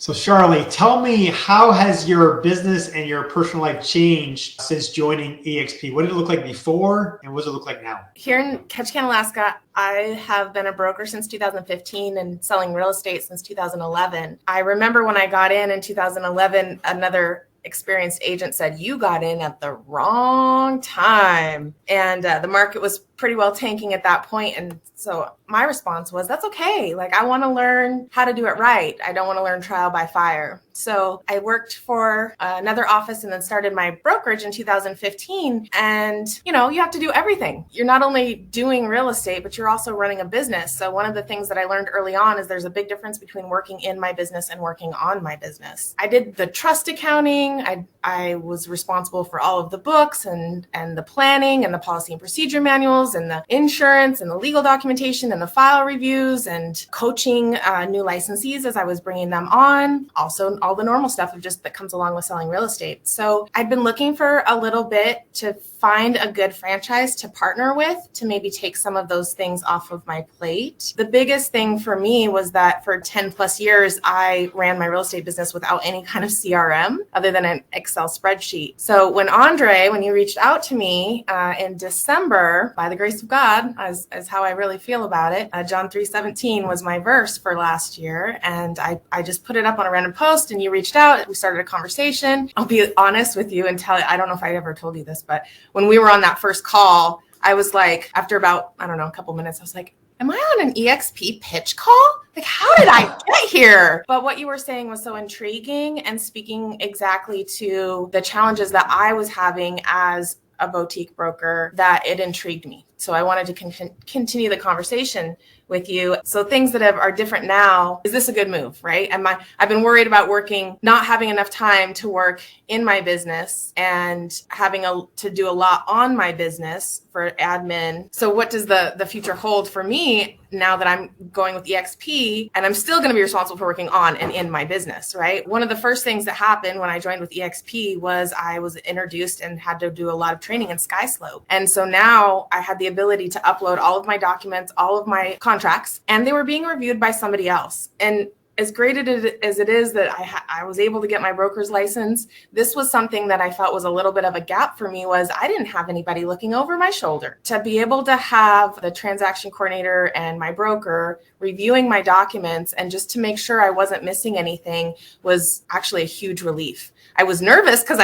So Sharli, tell me, how has your business and your personal life changed since joining EXP? What did it look like before and what does it look like now? Here in Ketchikan, Alaska, I have been a broker since 2015 and selling real estate since 2011. I remember when I got in 2011, another experienced agent said, "You got in at the wrong time." And the market was pretty well tanking at that point. And so my response was, that's okay. Like, I want to learn how to do it right. I don't want to learn trial by fire. So I worked for another office and then started my brokerage in 2015. And, you have to do everything. You're not only doing real estate, but you're also running a business. So one of the things that I learned early on is there's a big difference between working in my business and working on my business. I did the trust accounting. I was responsible for all of the books and the planning and the policy and procedure manuals and the insurance and the legal documentation and the file reviews and coaching new licensees as I was bringing them on. Also, all the normal stuff that comes along with selling real estate. So I'd been looking for a little bit to find a good franchise to partner with to maybe take some of those things off of my plate. The biggest thing for me was that for 10 plus years, I ran my real estate business without any kind of CRM other than an Excel spreadsheet. So when you reached out to me in December, by the grace of God, as how I really feel about it, John 3:17 was my verse for last year. And I just put it up on a random post and you reached out. We started a conversation. I'll be honest with you and tell you, I don't know if I ever told you this, but when we were on that first call, I was like, after about, a couple minutes, I was like, am I on an EXP pitch call? Like, how did I get here? But what you were saying was so intriguing and speaking exactly to the challenges that I was having as a boutique broker that it intrigued me. So I wanted to continue the conversation with you. So things that are different now, is this a good move, right? I've been worried about not having enough time to work in my business and having to do a lot on my business for admin. So what does the future hold for me now that I'm going with EXP and I'm still going to be responsible for working on and in my business, right? One of the first things that happened when I joined with EXP was I was introduced and had to do a lot of training in SkySlope. And so now I had the ability to upload all of my documents, all of my contracts, and they were being reviewed by somebody else. And as great as it is that I was able to get my broker's license, this was something that I felt was a little bit of a gap for me, was I didn't have anybody looking over my shoulder. To be able to have the transaction coordinator and my broker reviewing my documents and just to make sure I wasn't missing anything was actually a huge relief. I was nervous because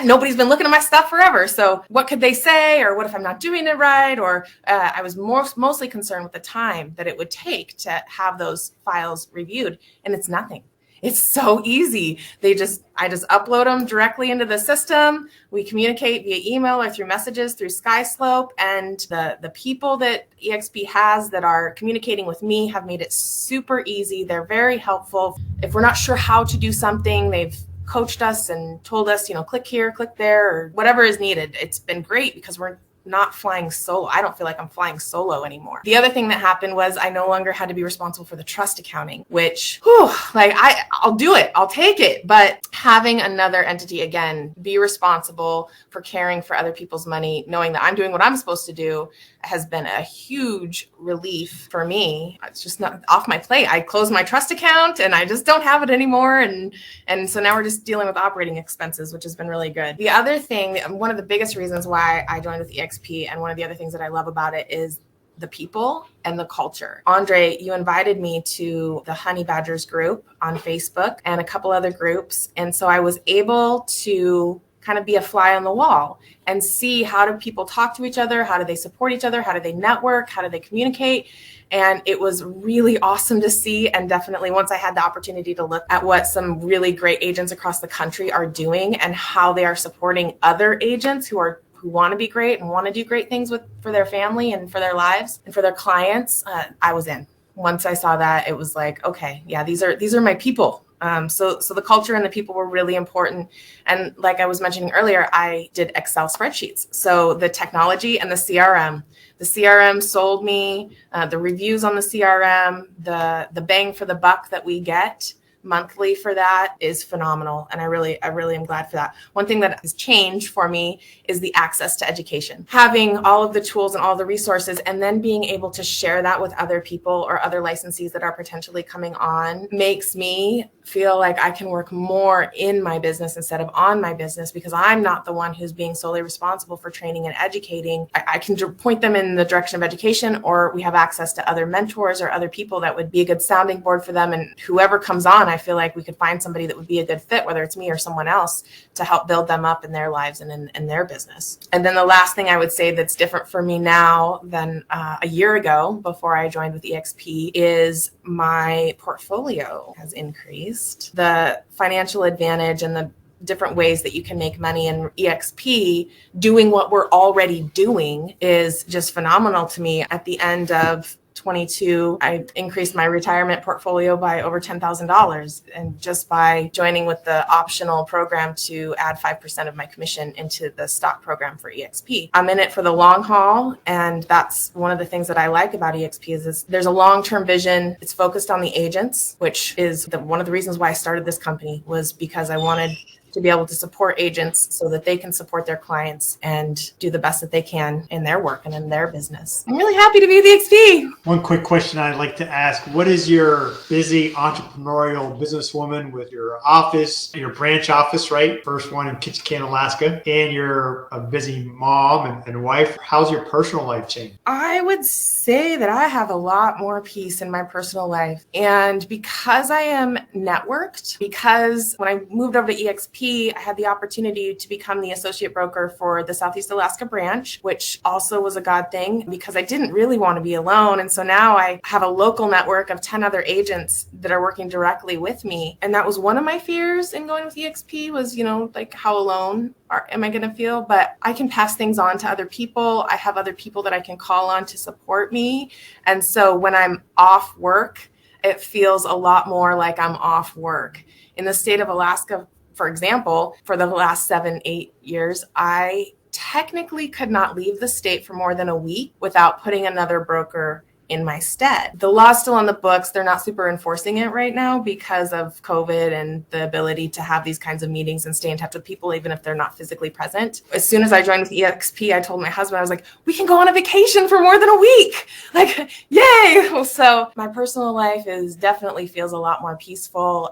nobody's been looking at my stuff forever. So what could they say? Or what if I'm not doing it right? Or I was mostly concerned with the time that it would take to have those files reviewed. And it's nothing. It's so easy. I just upload them directly into the system. We communicate via email or through messages through SkySlope. And the people that EXP has that are communicating with me have made it super easy. They're very helpful. If we're not sure how to do something, they've coached us and told us, click here, click there, or whatever is needed. It's been great because we're not flying solo. I don't feel like I'm flying solo anymore. The other thing that happened was I no longer had to be responsible for the trust accounting, which, I'll do it. I'll take it. But having another entity, again, be responsible for caring for other people's money, knowing that I'm doing what I'm supposed to do, has been a huge relief for me. It's just not off my plate. I closed my trust account and I just don't have it anymore. And so now we're just dealing with operating expenses, which has been really good. The other thing, one of the biggest reasons why I joined with EXP, and one of the other things that I love about it, is the people and the culture. Andre, you invited me to the Honey Badgers group on Facebook and a couple other groups. And so I was able to kind of be a fly on the wall and see, how do people talk to each other? How do they support each other? How do they network? How do they communicate? And it was really awesome to see. And definitely once I had the opportunity to look at what some really great agents across the country are doing and how they are supporting other agents who want to be great and want to do great things for their family and for their lives and for their clients, I was in. Once I saw that, it was like, okay, yeah, these are my people. So the culture and the people were really important. And like I was mentioning earlier, I did Excel spreadsheets. So the technology and the CRM sold me, the reviews on the CRM, the bang for the buck that we get monthly for that is phenomenal. And I really am glad for that. One thing that has changed for me is the access to education. Having all of the tools and all the resources, and then being able to share that with other people or other licensees that are potentially coming on, makes me feel like I can work more in my business instead of on my business, because I'm not the one who's being solely responsible for training and educating. I can point them in the direction of education, or we have access to other mentors or other people that would be a good sounding board for them. And whoever comes on, I feel like we could find somebody that would be a good fit, whether it's me or someone else, to help build them up in their lives and in their business. And then the last thing I would say that's different for me now than a year ago before I joined with EXP is my portfolio has increased. The financial advantage and the different ways that you can make money in EXP doing what we're already doing is just phenomenal to me. At the end of 22, I increased my retirement portfolio by over $10,000, and just by joining with the optional program to add 5% of my commission into the stock program for EXP. I'm in it for the long haul, and that's one of the things that I like about EXP is there's a long-term vision. It's focused on the agents, which is one of the reasons why I started this company, was because I wanted to be able to support agents so that they can support their clients and do the best that they can in their work and in their business. I'm really happy to be at the XP. One quick question I'd like to ask. What is your busy entrepreneurial businesswoman with your office, your branch office, right? First one in Ketchikan, Alaska, and you're a busy mom and wife. How's your personal life changed? I would say that I have a lot more peace in my personal life. And because I am networked, because when I moved over to EXP, I had the opportunity to become the associate broker for the Southeast Alaska branch, which also was a God thing because I didn't really want to be alone. And so now I have a local network of 10 other agents that are working directly with me. And that was one of my fears in going with EXP was, like how alone am I going to feel? But I can pass things on to other people. I have other people that I can call on to support me. And so when I'm off work, it feels a lot more like I'm off work. In the state of Alaska, for example, for the last 7-8 years, I technically could not leave the state for more than a week without putting another broker in my stead. The law's still on the books. They're not super enforcing it right now because of COVID and the ability to have these kinds of meetings and stay in touch with people, even if they're not physically present. As soon as I joined with EXP, I told my husband, I was like, we can go on a vacation for more than a week. Like, yay. So my personal life definitely feels a lot more peaceful.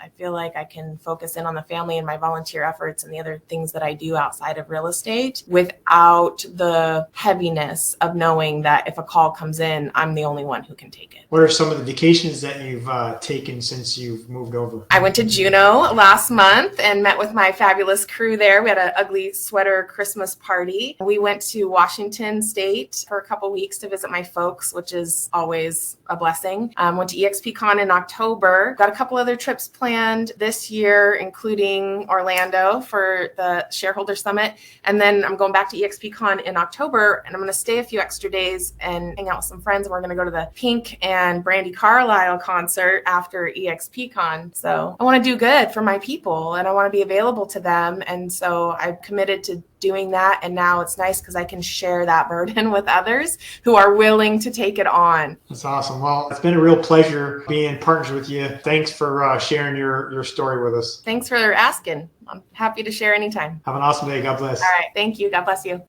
I feel like I can focus in on the family and my volunteer efforts and the other things that I do outside of real estate without the heaviness of knowing that if a call comes in, I'm the only one who can take it. What are some of the vacations that you've taken since you've moved over? I went to Juneau last month and met with my fabulous crew there. We had an ugly sweater Christmas party. We went to Washington State for a couple weeks to visit my folks, which is always a blessing. Went to EXPCon in October. Got a couple other trips planned this year, including Orlando for the shareholder summit. And then I'm going back to EXPCon in October, and I'm going to stay a few extra days and hang out with some friends. We're going to go to the Pink and Brandy Carlisle concert after EXPCon. So I want to do good for my people and I want to be available to them. And so I've committed to doing that. And now it's nice because I can share that burden with others who are willing to take it on. That's awesome. Well, it's been a real pleasure being partners with you. Thanks for sharing your story with us. Thanks for asking. I'm happy to share anytime. Have an awesome day. God bless. All right. Thank you. God bless you.